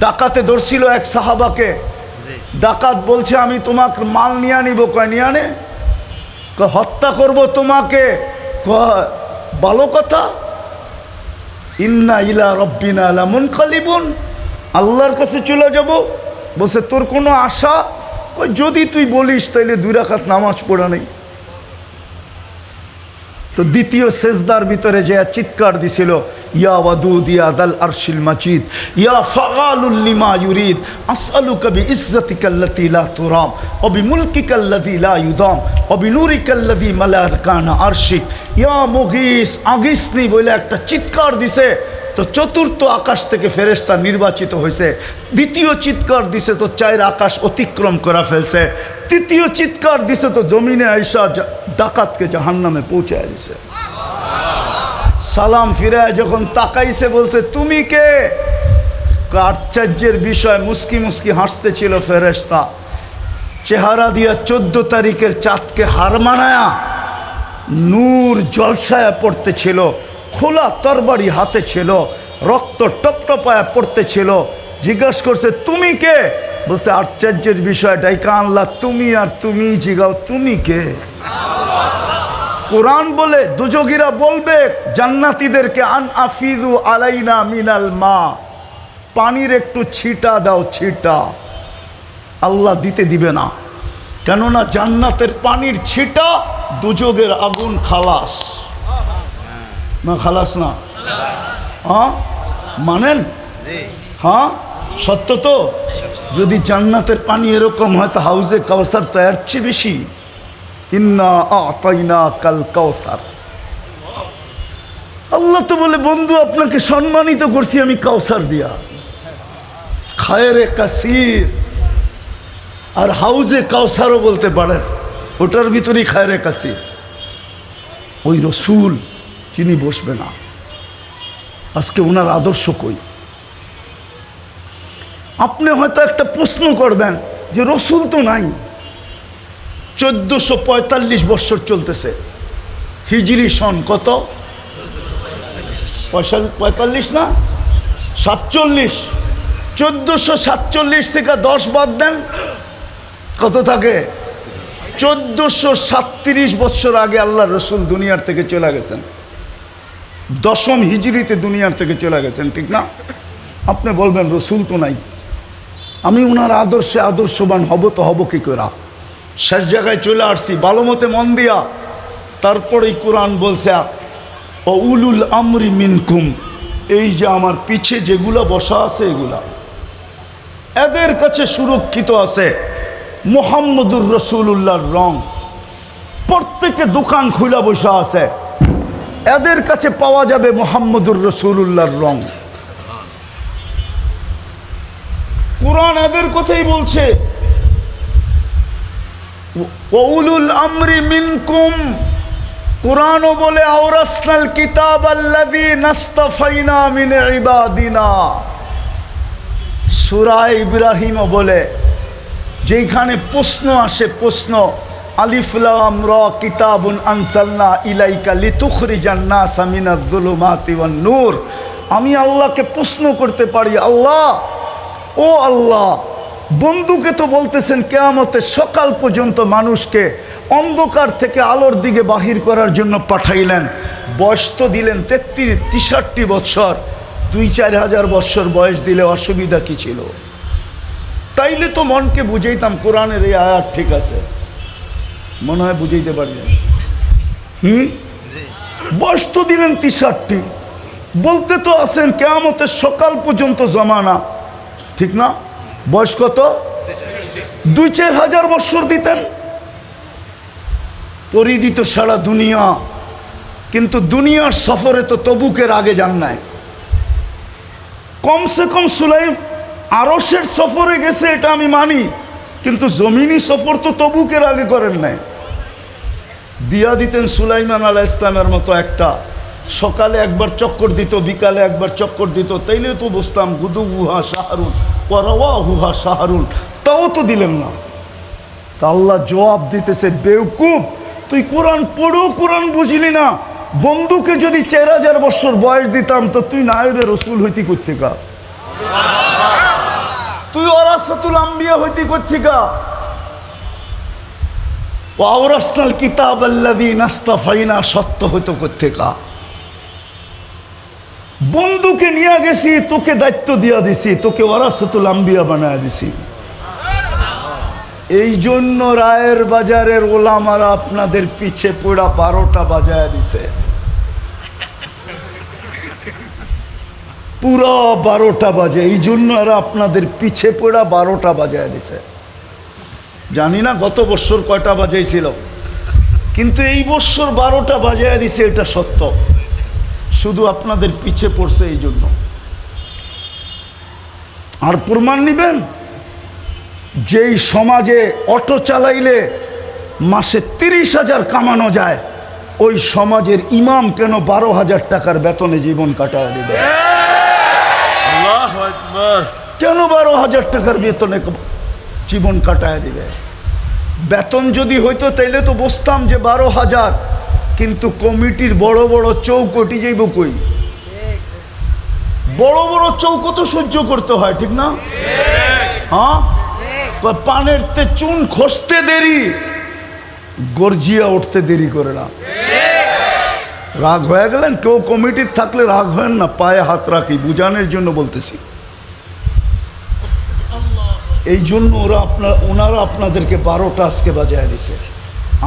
ডাকাতে ধরছিল এক সাহাবাকে। ডাকাত বলছে আমি তোমাকে মাল নিয়ে নিব। কয় নিয়ে আনে? হত্যা করব তোমাকে। ভালো কথা। ইন্না ইলা রব্বিনা লামুনকালিবুন, আল্লাহর কাছে চলে যাব। বলছে তোর কোনো আশা? যদি তুই বলিস তাইলে 2 রাকাত নামাজ পড়া নেই। তো দ্বিতীয় সেজদার ভিতরে যে চিৎকার দিছিল, ইয়া ওয়াদুদ ইয়া দাল আরশিল মাজিদ ইয়া ফাআলুল লিমা ইউরিদ আসআলুকা বিইজ্জাতিকাল্লাতী লা তুরাম ওয়া বিমুলকিকাল্লাযী লা ইউদাম ওয়া বিনুরিকাল্লাযী মালাকানা আরশিক ইয়া মুগীস আগিসনি বলে একটা চিৎকার দিছে। তো চতুর্থ আকাশ থেকে ফেরেশতা নির্বাচিত হয়েছে। দ্বিতীয় চিৎকার দিছে তো 4 আকাশ অতিক্রম করা ফেলছে। তৃতীয় চিৎকার দিছে তো জমিনে আইসা ডাকাতকে জাহান্নামে পৌঁছায় দিছে। সালাম ফিরায় যখন তাকাইছে বলছে তুমি কে? আশ্চর্যের বিষয়, মুস্কি মুস্কি হাসতেছিল ফেরেশতা। চেহারা দিয়া 14 তারিখের চাঁদকে হার মানায়া নূর জলসায়া পড়তেছিল, খোলা তরবারি হাতে ছিল, রক্ত টপটপায়া পড়তেছিল। জিজ্ঞাসা করছে তুমি কে? বলছে আশ্চর্যের বিষয়, ডাইকা আনলা তুমি আর তুমি জিগাও তুমি কে? কোরআন বলে দুজগীরা বলবে জান্নাতীদেরকে আন আফিদু আলাইনা মিনাল মা, পানির একটু ছিটা দাও, ছিটা। আল্লাহ দিতে দিবে না, কেননা জান্নাতের পানির ছিটা দুজগের আগুন খালাস না। খালাস না? হ্যাঁ মানেন? হ্যাঁ সত্য তো। যদি জান্নাতের পানি এরকম হয় তো হাউজে কাউসার তো এর চেয়ে বেশি। ইন্না আতাইনা কাল কাউসার। আল্লাহ তো বলে বন্ধু আপনাকে সম্মানিত করছি আমি কাউসার দিয়া, খায়রে কাসির। আর হাউজে কাউসারও বলতে পারেন, ওটার ভিতরেই খায়রে কাসির। ওই রসুল যিনি বসবে না, আজকে ওনার আদর্শ কই? আপনি হয়তো একটা প্রশ্ন করবেন যে রসুল তো নাই। 1445 বৎসর চলতেছে, হিজরি সন কত? 45 না 47। 1447 থেকে 10 বাদ দেন, কত থাকে? 1437 বৎসর আগে আল্লাহ রসুল দুনিয়ার থেকে চলে গেছেন। 10ম হিজরিতে দুনিয়ার থেকে চলে গেছেন, ঠিক না? আপনি বলবেন রসুল তো নাই, আমি ওনার আদর্শে আদর্শবান হব তো হব কি করে? শেষ জায়গায় চলে আসছি, ভালো মতে মন দিয়া। তারপরেই কোরআন বলছে ও উলুল আমরি মিনকুম, এই যে আমার পিছে যেগুলো বসা আছে এগুলা এদের কাছে সুরক্ষিত আছে মুহাম্মদুর রাসূলুল্লাহর রং। প্রত্যেকে দোকান খুলে বসা আছে, এদের কাছে পাওয়া যাবে মুহাম্মদুর রাসূলুল্লাহর রং। কোরআন এদের কথাই বলছে উলুল আমরি মিনকুম। কোরআনও বলে আওরাসনাল কিতাবাল্লাযী নাস্তাফাইনা মিন ইবাদিনা। সূরা ইব্রাহিমও বলে, যেখানে প্রশ্ন আসে প্রশ্ন, আলিফ লাম রা কিতাবুন আনসালনা ইলাইকা লিতুখরিজান নাসা মিনাজ যুলুমাতি ওয়ান নূর। আমি আল্লাহকে প্রশ্ন করতে পারি, আল্লাহ ও আল্লাহ, বন্ধুকে তো বলতেছেন কিয়ামতের সকাল পর্যন্ত মানুষকে অন্ধকার থেকে আলোর দিকে বাহির করার জন্য পাঠাইলেন। বয়স তো দিলেন 63 বৎসর, 2-4 হাজার বৎসর বয়স দিলে অসুবিধা কি ছিল? তাইলে তো মনকে বুঝাইতাম কোরআনের এই আয়াত ঠিক আছে, মনে হয় বুঝাইতে পারলেন। বয়স তো দিলেন 63, বলতে তো আছেন কিয়ামতের সকাল পর্যন্ত জমানা, ঠিক না? বয়স কত? 2-4 হাজার বৎসর দিতেন। পরিদিত সারা দুনিয়া, কিন্তু দুনিয়ার সফরে তো তবুকের আগে যান নাই। কমসে কম সুলাইম আরশের সফরে গেছে, এটা আমি মানি, কিন্তু জমিনি সফর তো তবুকের আগে করেন নাই। দিয়া দিতেন সুলাইমান আলাইহিস সালামের মতো একটা, সকালে একবার চক্কর দিত, বিকালে একবার চক্কর দিত, তাইলে তো বুঝতাম গুদুহা শাহরুন ওয়ারাওয়াহুহা শাহরুন। তাও তো দিলেন না। তা আল্লাহ জবাব দিতেছে, বেওকুফ, তুই কোরআন পড়েও কোরআন বুঝলি না। বন্ধুকে যদি 4000 বৎসর বয়স দিতাম তো তুই নায়েবে রসুল হইতি কোত্থেকা? তুই ওয়ারাসাতুল আম্বিয়া হইতে কোত্থেকা? ওয়াওরাসনাল কিতাবাল্লাযীনা ইসতাফাইনা সত্য হইতো কোত্থেকা? বন্ধুকে নিয়ে গেছি, তোকে দায়িত্ব দিয়া দিছি, তোকে ওয়ারাসাতুল আম্বিয়া বানায় দিছি। এই জন্য রায়ের বাজারের ওলামারা আপনাদের পিছে পড়া 12টা বাজায় দিছে, পুরো 12টা বাজে। এই জন্য এরা আপনাদের পিছে পড়া 12টা বাজায় দিছে। জানি না গত বছর কয়টা বাজাইছিল, কিন্তু এই বছর 12টা বাজায় দিছে, এটা সত্য। শুধু আপনাদের পিছে পড়ছে এই জন্য। আর প্রমাণ নিবেন, যেই সমাজে অটো চালাইলে মাসে 30,000 কামানো যায়, ওই সমাজের ইমাম কেন 12,000 টাকার বেতনে জীবন কাটায় দেবে? কেন 12,000 টাকার বেতনে জীবন কাটায় দিবে? বেতন যদি হইতো তাইলে তো বসতাম যে 12,000, কিন্তু কমিটির বড় বড় চৌকটি যাইব কই? বড় বড় চৌকো তো সহ্য করতে হয়, ঠিক না? হ্যাঁ, পানের তে চুন খসতে দেরি, গর্জিয়া উঠতে দেরি করে না। রাগ হয়ে গেলেন? কেউ কমিটির থাকলে রাগ হয় না, পায়ে হাত রাখি, বুঝানোর জন্য বলতেছি। এই জন্য ওনারা আপনাদেরকে 12টা আজকে বাজায় দিছে।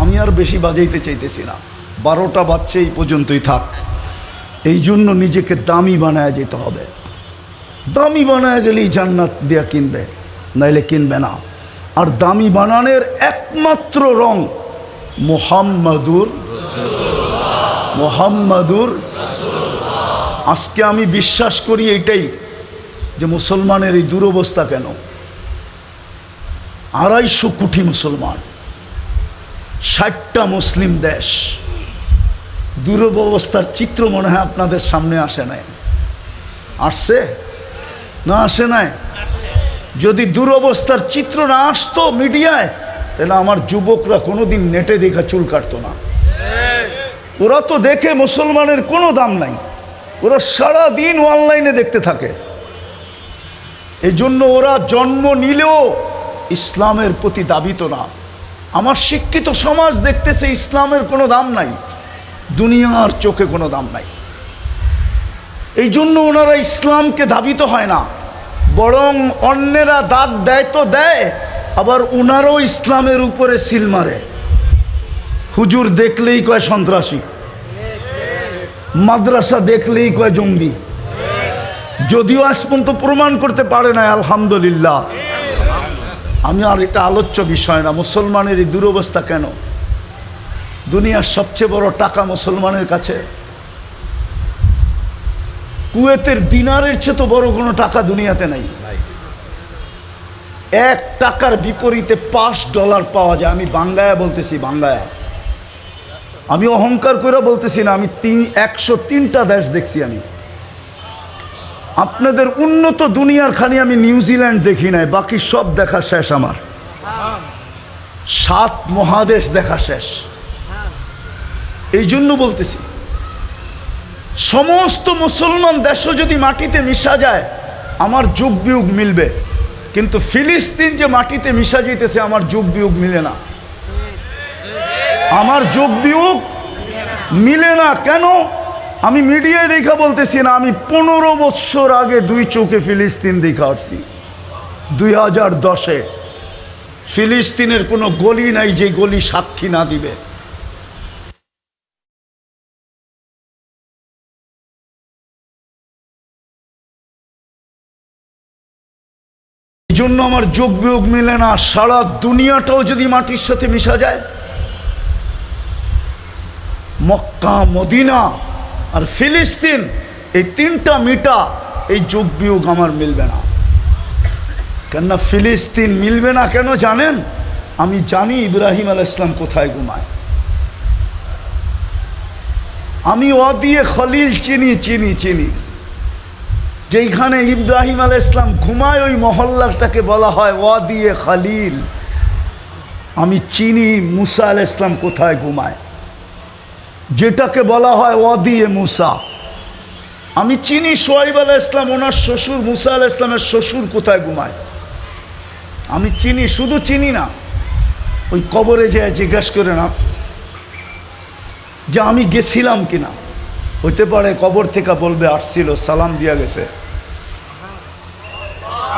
আমি আর বেশি বাজাইতে চাইতেছি না, 12টা বাজছে, এই পর্যন্তই থাক। এই জন্য নিজেকে দামি বানায় যেতে হবে। দামি বানায় গেলেই জান্নাত দিয়া কিনবে, নাইলে কিনবে না। আর দামি বানানোর একমাত্র রং মুহাম্মাদুর। আজকে আমি বিশ্বাস করি এইটাই, যে মুসলমানের এই দুরবস্থা কেন। 250 কোটি মুসলমান, 60টা মুসলিম দেশ, দুরবস্থার চিত্র মনে হয় আপনাদের সামনে আসে নাই? আসছে না আসে নাই? যদি দুরবস্থার চিত্র না আসতো মিডিয়ায়, তাহলে আমার যুবকরা কোনোদিন নেটে দেখা চুল কাটতো না। ওরা তো দেখে মুসলমানের কোনো দাম নাই, ওরা সারা দিন অনলাইনে দেখতে থাকে। এই জন্য ওরা জন্ম নিলেও ইসলামের প্রতি দাবিত না। আমার শিক্ষিত সমাজ দেখতেছে ইসলামের কোনো দাম নাই, দুনিয়ার চোখে কোনো দাম নাই। এই জন্য ওনারা ইসলামকে ধাবিত হয় না, বরং অন্যেরা দাগ দেয় তো দেয়, আবার ওনারাও ইসলামের উপরে সিল মারে। হুজুর দেখলেই কয় সন্ত্রাসী, মাদ্রাসা দেখলেই কয় জঙ্গি, যদিও আজ পর্যন্ত প্রমাণ করতে পারে না। আলহামদুলিল্লাহ, আমি আর এটা আলোচ্য বিষয় না। মুসলমানের এই দুরবস্থা কেন? দুনিয়ার সবচেয়ে বড় টাকা মুসলমানের কাছে। কুয়েতের দিনারের চেয়ে তো বড় কোনো টাকা দুনিয়াতে নাই। 1 টাকার বিপরীতে $5 পাওয়া যায়। আমি বাংলায় বলতেছি, বাংলায়। আমি অহংকার করে বলতেছি না, আমি 103টা দেশ দেখছি। আমি আপনাদের উন্নত দুনিয়ার খালি আমি নিউজিল্যান্ড দেখি নাই, বাকি সব দেখা শেষ আমার। 7 মহাদেশ দেখা শেষ। এই জন্য বলতেছি, সমস্ত মুসলমান দেশও যদি মাটিতে মিশা যায়, আমার যুগ বিয়োগ মিলবে। কিন্তু ফিলিস্তিন যে মাটিতে মিশা যেতেছে, আমার যুগ বিয়োগ মিলে না। আমার যুগ বিয়োগ মিলে না। কেন? আমি মিডিয়ায় দেখা বলতেছি না, আমি 15 বছর আগে 2 চোখে ফিলিস্তিন দেখা আসছি। 2010-এ ফিলিস্তিনের কোনো গলি নাই যে গলি সাক্ষী না দিবে। এই জন্য আমার যোগ বিয়োগ মিলে না। সারা দুনিয়াটাও যদি মাটির সাথে মিশা যায়, মক্কা, মদিনা আর ফিলিস্তিন, এই 3টা মিটা, এই যোগ বিয়োগ আমার মিলবে না। কেননা ফিলিস্তিন মিলবে না কেন জানেন? আমি জানি ইব্রাহিম আলাইহিস সালাম কোথায় ঘুমায়। আমি ওয়াদিয়ে খলিল চিনি। যেইখানে ইব্রাহিম আলাইহিস সালাম ঘুমায়, ওই মহল্লাটাকে বলা হয় ওয়াদিয়ে খলিল। আমি চিনি মুসা আলাইহিস সালাম কোথায় ঘুমায়, যেটাকে বলা হয় ওয়াদিয়ে মুসা। আমি চিনি শুআয়ব আলাইহিস সালাম, ওনার শ্বশুর মুসা আলাইহিস সালামের শ্বশুর কোথায় ঘুমায়। আমি চিনি, শুধু চিনি না, ওই কবরে যেয়ে জিজ্ঞাসা করে না যে আমি গেছিলাম কিনা। হইতে পারে কবর থেকে বলবে আসছিল, সালাম দিয়া গেছে।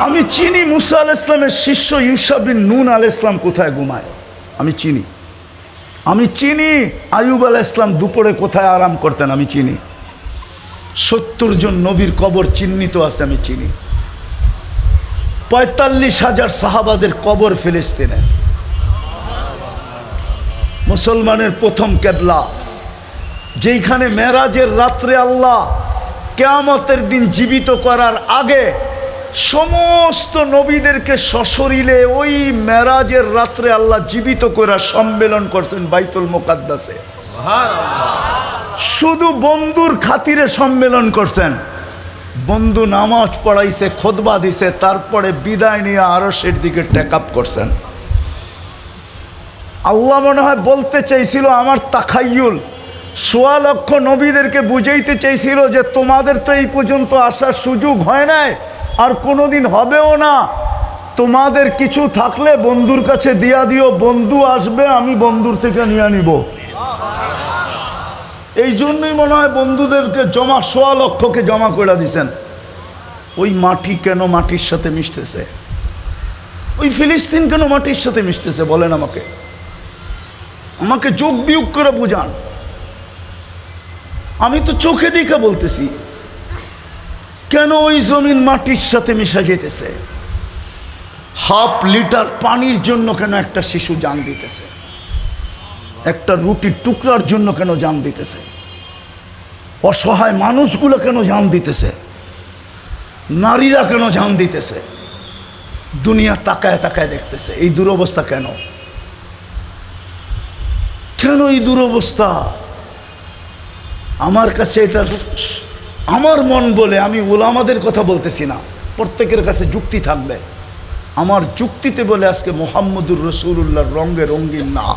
আমি চিনি মুসা আলাইহিস সালামের শিষ্য ইউশা বিন নুন আলাইহিস সালাম কোথায় ঘুমায়, আমি চিনি। আমি চিনি আইয়ুব আলাইহিস সালাম দুপুরে কোথায় আরাম করতেন, আমি চিনি। 70 জন নবীর কবর চিহ্নিত আছে, আমি চিনি। 45,000 সাহাবাদের কবর ফিলিস্তিনে। মুসলমানের প্রথম কেবলা, যেইখানে মেরাজের রাত্রে আল্লাহ কিয়ামতের দিন জীবিত করার আগে সমস্ত নবীদেরকে সশরীরে ওই মেরাজের রাত্রে আল্লাহ জীবিত করে সম্মেলন করছেন বাইতুল মুকাদ্দাসে। শুধু বন্ধুর খাতিরে সম্মেলন করছেন। বন্ধু নামাজ পড়াইছে, খুতবা দিছে, তারপরে বিদায় নিয়ে আরশের দিকে টেক আপ করছেন। আল্লাহ মনে হয় বলতে চাইছিল, আমার তাখাইয়ুল 1.25 লক্ষ নবীদেরকে বুঝাইতে চাইছিল যে তোমাদের তো এই পর্যন্ত আসার সুযোগ হয় নাই, আর কোনোদিন হবেও না। তোমাদের কিছু থাকলে বন্ধুর কাছে দিয়া দিও, বন্ধু আসবে, আমি বন্ধুর থেকে নিয়ে নিব। এই জন্যই মনে হয় বন্ধুদেরকে জমা 1.25 লক্ষকে জমা করে দিছেন। ওই মাটি কেন মাটির সাথে মিশতেছে? ওই ফিলিস্তিন কেন মাটির সাথে মিশতেছে বলেন আমাকে, আমাকে যোগ বিয়োগ করে বুঝান। আমি তো চোখে দেখে বলতেছি, কেন ওই জমিন মাটির সাথে মিশা যেতেছে? 1/2 লিটার পানির জন্য কেন একটা শিশু জান দিতেছে? একটা রুটির টুকরার জন্য কেন জান দিতেছে? অসহায় মানুষগুলো কেন জান দিতেছে? নারীরা কেন জান দিতেছে? দুনিয়া তাকায় তাকায় দেখতেছে। এই দুরবস্থা কেন? কেন এই দুরবস্থা? আমার কাছে এটা আমার মন বলে, আমি উলামাদের কথা বলতেছি না, প্রত্যেকের কাছে যুক্তি থাকবে। আমার যুক্তিতে বলে আজকে মুহাম্মদুর রাসূলুল্লাহর রঙে রঙিন না।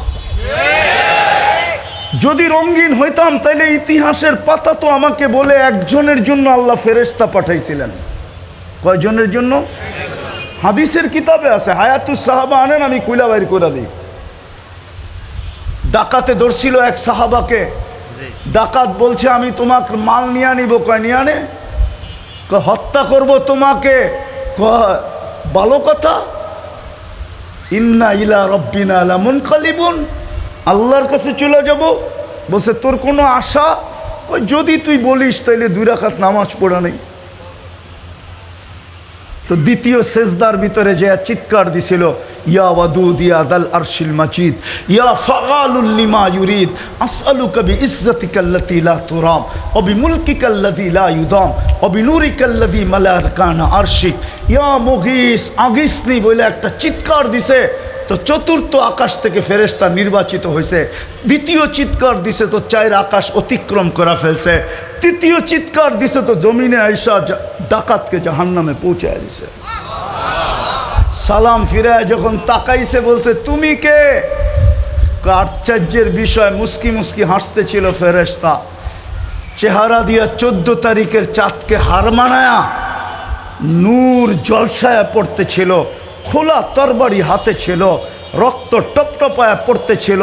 যদি রঙিন হইতাম তাহলে ইতিহাসের পাতা তো আমাকে বলে একজনের জন্য আল্লাহ ফেরেশতা পাঠাইছিলেন। কয়জনের জন্য? হাদিসের কিতাবে আছে, হায়াতুস সাহাবা আনেন, আমি কুইলা বাইর করে দিই। ডাকাতে ধরছিল এক সাহাবাকে। ডাকাত বলছে আমি তোমাকে মাল নিয়ে নিব। কয় নিয়ে আনে? হত্যা করব তোমাকে। ভালো কথা। ইন্না ইলা রব্বিনা লামুনকালিবুন, আল্লাহর কাছে চলে যাব। বলছে তোর কোনো আশা? যদি তুই বলিস তাইলে 2 রাকাত নামাজ পড়া নেই। তো দ্বিতীয় সেজদার ভিতরে যে চিৎকার দিছিল, ইয়া ওয়াদুদ ইয়া দাল আরশিল মাজিদ ইয়া ফাআলুল লিমা ইউরিদ আসআলুকা বিইজ্জাতিকা আল্লাতী লা তুরাম ওয়া বিমুলকিকা আল্লাযী লা ইউদাম ওয়া বিনুরিকা আল্লাযী মালা আরকানা আরশিক ইয়া মুগীস আগিসনি বলে একটা চিৎকার দিছে। তো চতুর্থ আকাশ থেকে ফেরেশতা নির্বাচিত হয়েছে। দ্বিতীয় চিৎকার দিছে তো 4 আকাশ অতিক্রম করে ফেলছে। তৃতীয় চিৎকার দিছে তো জমিনে আইসা ডাকাতকে জাহান্নামে পৌঁছায় দিছে। সালাম ফিরায় যখন তাকাইছে বলছে তুমি কে? আশ্চর্যের বিষয়, মুস্কি মুস্কি হাসতেছিল ফেরেশতা। চেহারা দিয়া 14 তারিখের চাঁদকে হার মানায়া নূর জলসায়া পড়তেছিল। খোলা তরবারি হাতে ছিল, রক্ত টপটপায়া পড়তেছিল।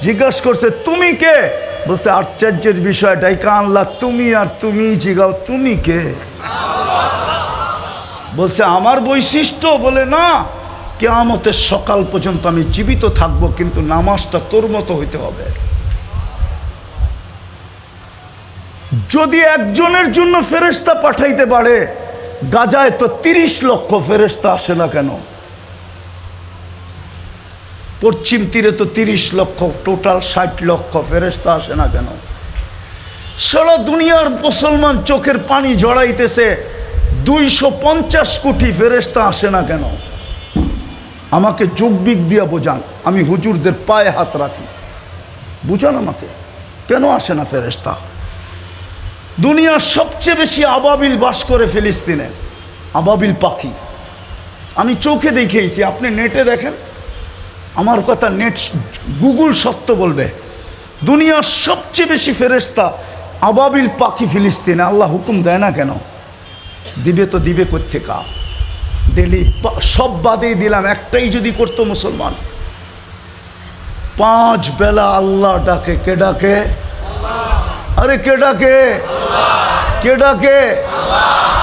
জিজ্ঞাসা করছে তুমি কে? বলছে আশ্চর্যের বিষয়, ডাইকা আনলা তুমি, আর তুমি জিগাও তুমি কে? বলছে আমার বৈশিষ্ট্য? বলে না, কিয়ামতের সকাল পর্যন্ত আমি জীবিত থাকবো, কিন্তু নামাজটা তোর মতো হইতে হবে। যদি একজনের জন্য ফেরেশতা পাঠাইতে পারে, গাজায় তো 30 লক্ষ ফেরেশতা আসে না কেন? পশ্চিম তীরে তো 30 লক্ষ, টোটাল 60 লক্ষ ফেরেশতা আসে না কেন? সারা দুনিয়ার মুসলমান চোখের পানি জড়াইতেছে, 250 কোটি ফেরেশতা আসে না কেন? আমাকে যোগবিক দিয়া বোঝান, আমি হুজুরদের পায়ে হাত রাখি, বুঝান আমাকে কেন আসে না ফেরেশতা? দুনিয়ার সবচেয়ে বেশি আবাবিল বাস করে ফিলিস্তিনে, আবাবিল পাখি। আমি চোখে দেখেছি, আপনি নেটে দেখেন, আমার কথা নেট গুগল সত্য বলবে। দুনিয়ার সবচেয়ে বেশি ফেরেশতা আবাবিল পাখি ফিলিস্তিনে। আল্লাহ হুকুম দেয় না কেন? দিবে তো দিবে কোত্থেকা? ডেলি সব বাদেই দিলাম, একটাই যদি করতো মুসলমান, 5 বেলা আল্লাহ ডাকে। কে ডাকে? আরে কে ডাকে? কে ডাকে?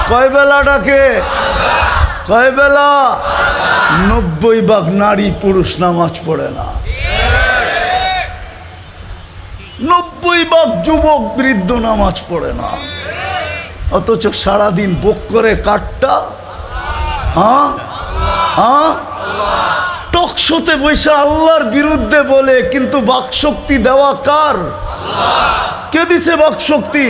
কয় বেলা ডাকে? কয় বেলা? 90 ভাগ নারী পুরুষ নামাজ পড়ে না, 90 ভাগ যুবক বৃদ্ধ নামাজ পড়ে না, অথচ সারাদিন বক করে কাটটা। হ্যাঁ হ্যাঁ, টকশোতে বসে আল্লাহর বিরুদ্ধে বলে, কিন্তু বাকশক্তি দেওয়া কার? কে দিছে বাকশক্তি?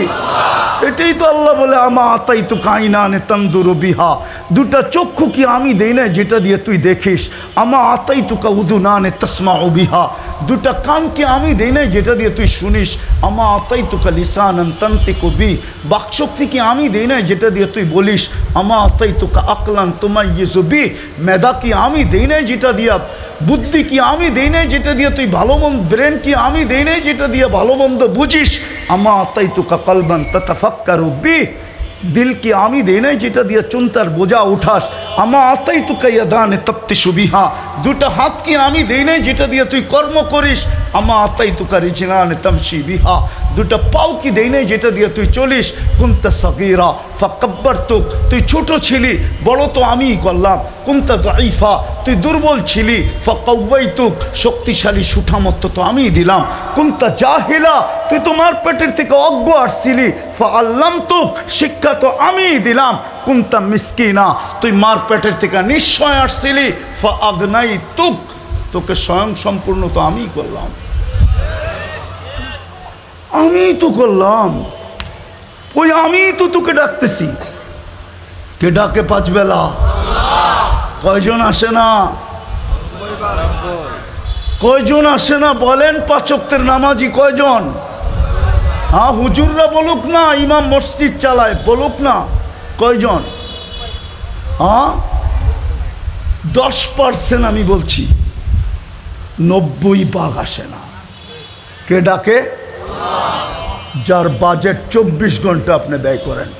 এটাই তো আল্লাহ বলে, আমা আতাই তো কাইনানে তন্দুরু বিহা, 2টা চক্ষু কি আমি দেই না যেটা দিয়ে তুই দেখিস? আমা আতাই তো কা উদুনানে তসমাউ বিহা, 2টা কান কি আমি দেই না যেটা দিয়ে তুই শুনিস? আমা আতাই তো কা লিসানান তানতিকু বি, বাকশক্তি কি আমি দেই না যেটা দিয়ে তুই বলিস? আমা আতাই তো কা আকলান তুমাইয়িজু বি, মেধা কি আমি দেই না যেটা দিয়া, বুদ্ধি কি আমি দেই না যেটা দিয়ে তুই ভালো মন্দ, ব্রেন কি আমি দেই না যেটা দিয়ে ভালো মন্দ বুঝিস? আমা আতাই তো কা কলবান তাতাফাক্কারু বি, দিল কি আমি দেই না যেটা দিয়ে চিন্তার বোঝা উঠাস? আমা আতাই তো কা ইয়াদানে তাবতিশু বিহা, 2টা হাত কি আমি দেই না যেটা দিয়ে তুই কর্ম করিস? আমা আতাই তো কা রিজলানে তামশি বিহা, 2টা পাও কি দেই না যেটা দিয়ে তুই চলিস? কুনতা সগীরা ফাকাব্বারতুক, তুই ছোট ছিলি, বড় তো আমিই করলাম। কুনতা দাঈফা, তুই দুর্বল ছিলি, ফাকাওয়াইতুক, শক্তিশালী সুঠামত্ব তো আমিই দিলাম। কুনতা জাহিলা, তুই তোমার পেটের থেকে অজ্ঞ আসছিলি, ফাআল্লামতুক, শিক্ষা তো আমিই দিলাম। কুনতা মিসকিনা, তুই মার পেটের থেকে নিশ্চয় আসছিলি, ফাআগনাইতুক, তোকে স্বয়ং সম্পূর্ণ তো আমিই করলাম, আমিই তো করলাম। ওই আমি তো তোকে ডাকতেছি। কে ডাকে 5 বেলা? কয়জন আসে না? কয়জন আসে না বলেন? 5 ওয়াক্তের নামাজি কয়জন? হ্যাঁ, হুজুররা বলুক না, ইমাম মসজিদ চালায়, বলুক না কয়জন? হ্যাঁ, 10% আমি বলছি, 90 ভাগ আসে না। কে ডাকে? যার বাজেট 24 ঘন্টা আপনি ব্যয় করেন।